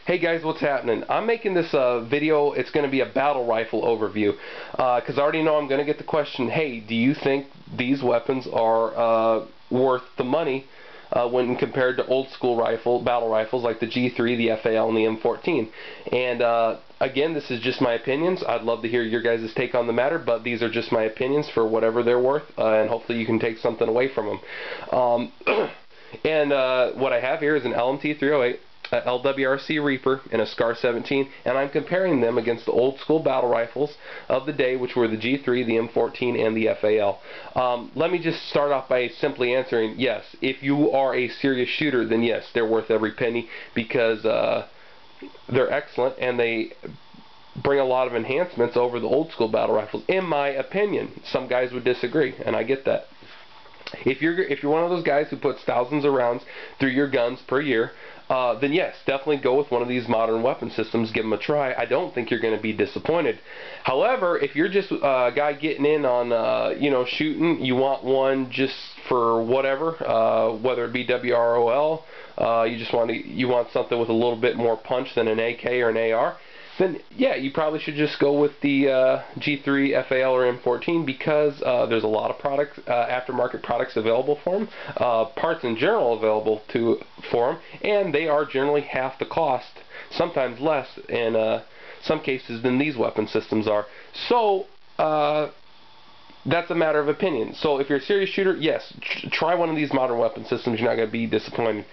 Hey guys, what's happening? I'm making this video. It's going to be a battle rifle overview because I already know I'm going to get the question, hey, do you think these weapons are worth the money when compared to old school battle rifles like the G3, the FAL, and the M14? And again, this is just my opinions. I'd love to hear your guys' take on the matter, but these are just my opinions for whatever they're worth, and hopefully you can take something away from them. And what I have here is an LMT 308, a LWRC Reaper, and a SCAR 17, and I'm comparing them against the old school battle rifles of the day, which were the G3, the M14, and the FAL. Let me just start off by simply answering yes. If you are a serious shooter, then yes, they're worth every penny because they're excellent and they bring a lot of enhancements over the old school battle rifles, in my opinion. Some guys would disagree, and I get that. If you're one of those guys who puts thousands of rounds through your guns per year, then yes, definitely go with one of these modern weapon systems. Give them a try. I don't think you're going to be disappointed. However, if you're just a guy getting in on shooting, you want one just for whatever, whether it be WROL, you want something with a little bit more punch than an AK or an AR, then yeah, you probably should just go with the G3, FAL, or M14 because there's a lot of products, aftermarket products available for them, parts in general available for them, and they are generally half the cost, sometimes less in some cases than these weapon systems are. So that's a matter of opinion. So if you're a serious shooter, yes, try one of these modern weapon systems. You're not going to be disappointed.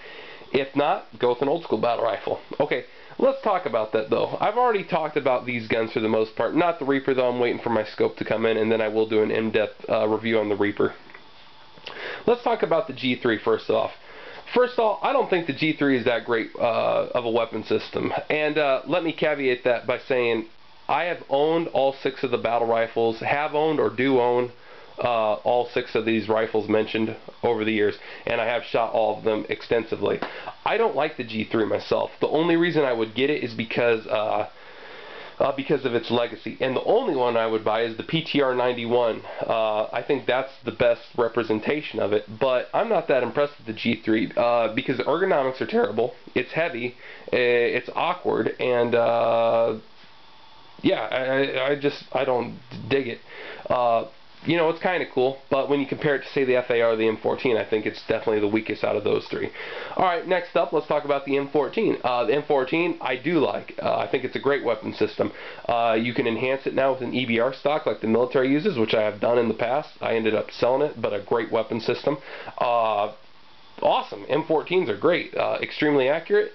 If not, go with an old school battle rifle. Okay, let's talk about that though. I've already talked about these guns for the most part. Not the Reaper though. I'm waiting for my scope to come in, and then I will do an in-depth review on the Reaper. Let's talk about the G3 first off. First off, I don't think the G3 is that great of a weapon system. And let me caveat that by saying I have owned all 6 of the battle rifles, have owned or do own all 6 of these rifles mentioned over the years, and I have shot all of them extensively. I don't like the G3 myself. The only reason I would get it is because of its legacy, and the only one I would buy is the PTR 91. I think that's the best representation of it, but I'm not that impressed with the G3 because the ergonomics are terrible. It's heavy, it's awkward, and yeah, I don't dig it. You know, it's kind of cool, but when you compare it to, say, the FAR or the M14, I think it's definitely the weakest out of those 3. Alright, next up, let's talk about the M14. The M14, I do like. I think it's a great weapon system. You can enhance it now with an EBR stock like the military uses, which I have done in the past. I ended up selling it, but a great weapon system. Awesome. M14s are great. Extremely accurate.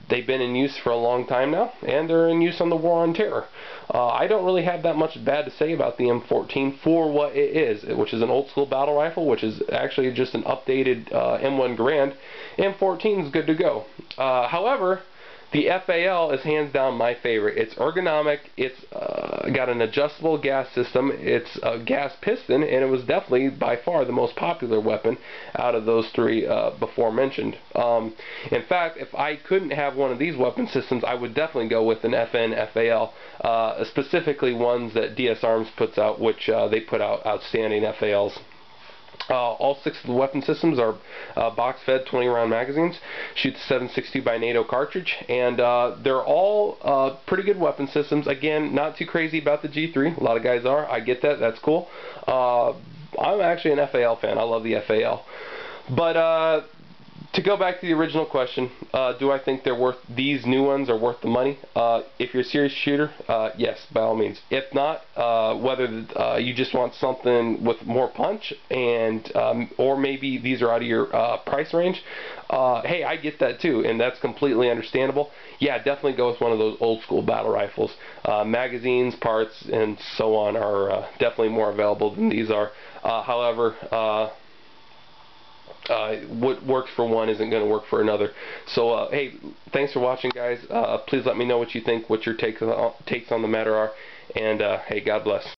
They've been in use for a long time now, and they're in use on the War on Terror. I don't really have that much bad to say about the M14 for what it is, which is an old school battle rifle, which is actually just an updated M1 Garand. M14 is good to go. However, the FAL is hands down my favorite. It's ergonomic, it's got an adjustable gas system, it's a gas piston, and it was definitely by far the most popular weapon out of those 3 before mentioned. In fact, if I couldn't have one of these weapon systems, I would definitely go with an FN FAL, specifically ones that DS Arms puts out, which they put out outstanding FALs. All 6 of the weapon systems are box-fed 20-round magazines, shoots 7.62 by NATO cartridge, and they're all pretty good weapon systems. Again, not too crazy about the G3. A lot of guys are. I get that. That's cool. I'm actually an FAL fan. I love the FAL. But to go back to the original question, do I think these new ones are worth the money? If you're a serious shooter, yes, by all means. If not, whether you just want something with more punch, and or maybe these are out of your price range, hey, I get that too, and that's completely understandable. Yeah, definitely go with one of those old school battle rifles. Magazines, parts, and so on are definitely more available than these are. However, what works for one isn't going to work for another. So hey, thanks for watching, guys. Please let me know what you think, what your takes on the matter are, and hey, God bless.